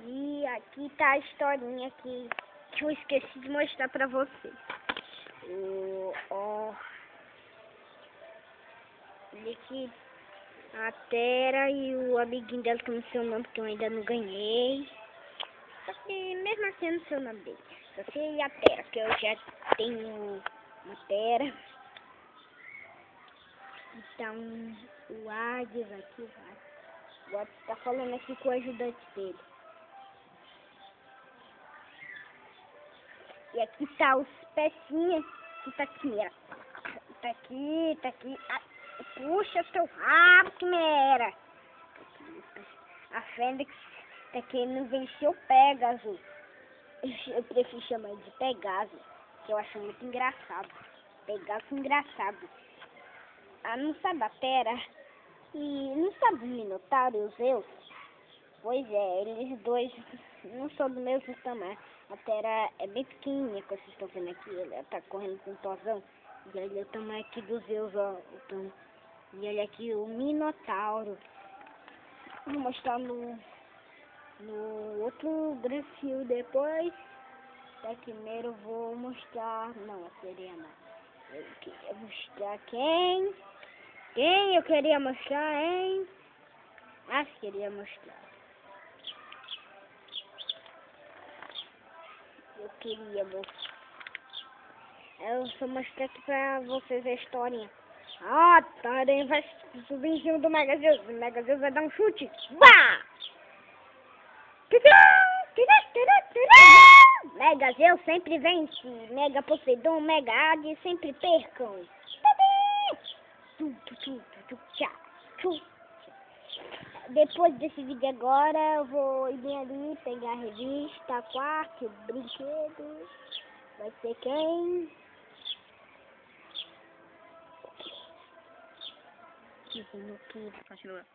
E aqui tá a historinha que eu esqueci de mostrar pra vocês. Olha aqui a Tera e o amiguinho dela, que eu não sei o nome, porque eu ainda não ganhei. Só que mesmo assim eu não sei o nome dele. Só sei a Tera, que eu já tenho uma Tera. Então o Águia aqui, o Águia tá falando aqui com o ajudante dele. E aqui tá os pecinhas que tá aqui, ó. Tá aqui, tá aqui. Ah, puxa seu rabo, Quimera. A Fênix tá querendo vencer o Pégaso. Eu prefiro chamar de Pegaso, que eu acho muito engraçado. Pegaso engraçado. Ah, não sabe a Tera? E não sabe o Minotauro e o Zeus? Pois é, eles dois não são do mesmo tamanho. A Tera é bem pequenininha, como vocês estão vendo aqui. Ela tá correndo com um tozão. E olha o tamanho aqui do Zeus, ó. E olha aqui o Minotauro. Vou mostrar no outro perfil depois. Tá, primeiro eu vou mostrar... Não, a sereia não. Eu queria mostrar quem? Quem eu queria mostrar, hein? Queria mostrar. Eu só mostrar aqui pra vocês a historinha. Ah, tá, ele vai subir em cima do Mega Zeus. O Mega Zeus vai dar um chute. Bah! Mega Zeus sempre vence. Mega Poseidon, Mega Hades sempre percam. Depois desse vídeo agora, eu vou ir bem ali, pegar a revista, quarto, brinquedo. Vai ser quem? Continua.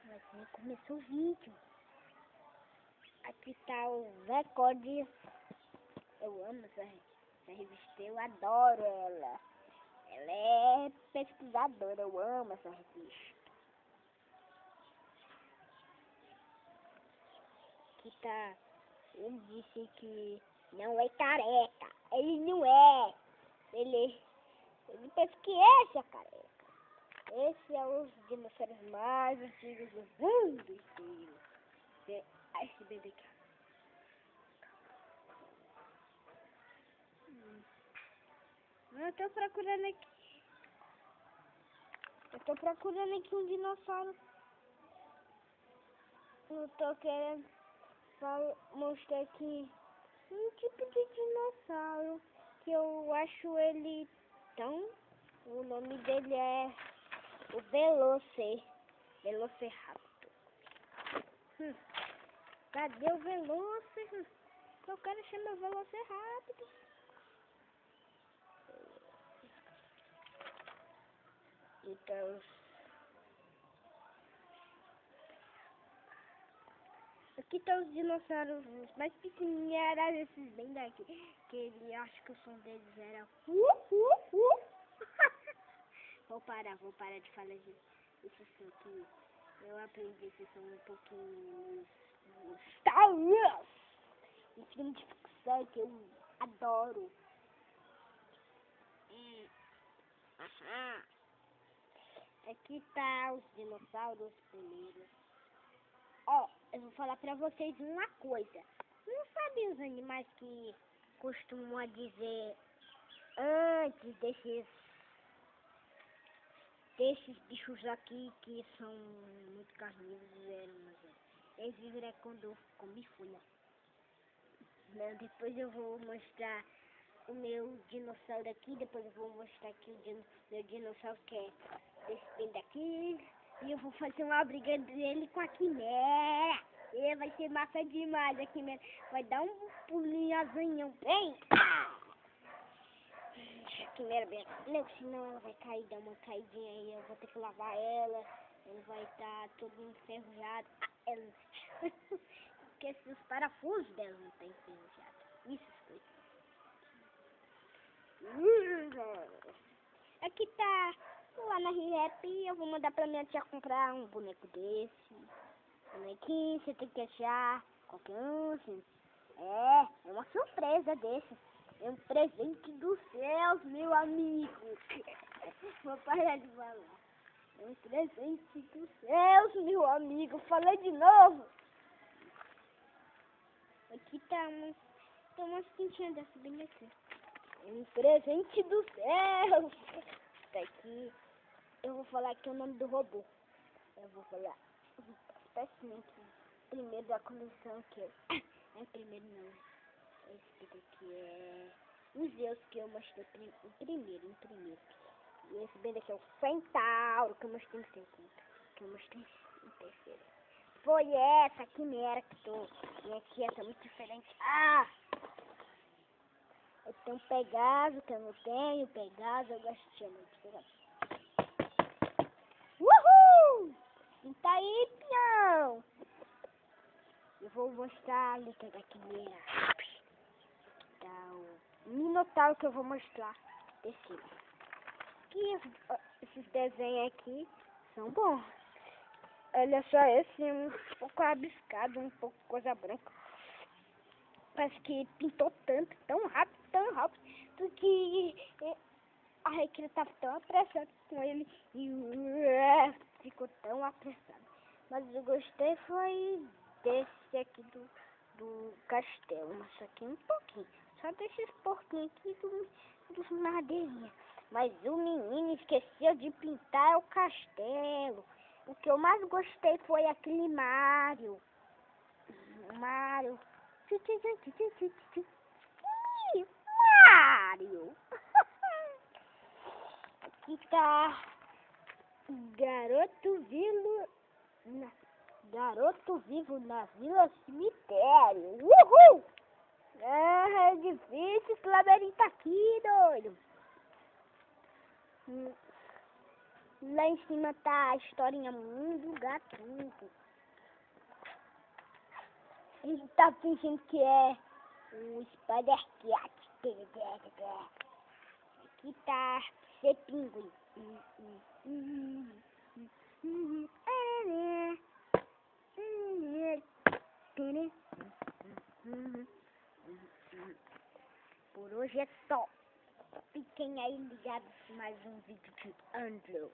Mas nem começou o vídeo. Aqui tá os recordes. Eu amo essa revista, eu adoro ela. Ela é pesquisadora, eu amo essa revista. Aqui tá, ele disse que não é careca. Ele não é. Ele pensa que esse é careca. Esse é os dinossauros mais antigos do mundo inteiro. Esse bebê aqui. Eu tô procurando aqui um dinossauro. Eu tô querendo mostrar aqui um tipo de dinossauro que eu acho ele tão... O nome dele é o Velociraptor. Cadê o Velociraptor? Eu quero chamar o Velociraptor. Então, aqui estão os dinossauros mais pequenininhos, esses bem daqui. Que ele acho que o som deles era Vou parar de falar esse som aqui. Eu aprendi esse som um pouquinho no Star Wars. Um filme de ficção que eu adoro. Aqui tá os dinossauros primeiros. Ó, eu vou falar pra vocês uma coisa. Não sabem os animais que costumam dizer antes desses bichos aqui que são muito carnívoros, eles vivem quando comem folha. Depois eu vou mostrar o meu dinossauro aqui, depois eu vou mostrar aqui o meu dinossauro que é desse bem daqui. E eu vou fazer uma briga dele com a Quimera. E vai ser massa demais, a Quimera vai dar um pulinho azinho bem. Quimera bem. Não, senão ela vai cair, dar uma caidinha aí, eu vou ter que lavar ela. Ela vai estar todo enferrujado. Porque se os parafusos dela não estão enferrujados. Isso, coisa. Aqui tá lá na Rap, eu vou mandar pra minha tia comprar um boneco desse. Bonequinho, você tem que achar qualquer um, assim. É uma surpresa desse. É um presente dos céus, meu amigo. Vou parar de falar. É um presente dos céus, meu amigo. Falei de novo. Aqui tá umas pintinhas dessa bem aqui. É um presente dos céus. Tá aqui. Eu vou falar aqui o nome do robô. Eu vou falar pecinha aqui. Primeiro da coleção que eu... É primeiro não. Esse daqui é... Os Zeus que eu mostrei o primeiro. E esse bem daqui é o Centauro que eu mostrei em segundo. Que eu mostrei em terceiro. Foi essa quimera que tô. E aqui essa é muito diferente. Eu tenho um Pegaso que eu não tenho. Pegaso eu gosto de chamar de Pegaso. Uhul! E tá aí, pião! Eu vou mostrar a letra da quimera. Tá o Minotauro que eu vou mostrar. Esses desenhos aqui são bons. Olha só esse, um pouco rabiscado, um pouco coisa branca. Parece que pintou tão rápido, que a Requiem tava tão apressada com ele e ficou tão apressado. Mas eu gostei foi desse aqui do castelo, mas só que um pouquinho. Só desses porquinhos aqui dos madeirinhas. Mas o menino esqueceu de pintar o castelo. O que eu mais gostei foi aquele Mario. Mario. Mario. Aqui tá Garoto vivo na Vila Cemitério. Uhul! É difícil esse labirinto aqui, doido. Lá em cima tá a historinha Mundo Gatuno. Ele tá fingindo que é o Spider-Cat. Aqui tá ser pinguim. Por hoje é só. Fiquem aí ligados mais um vídeo de Andrew.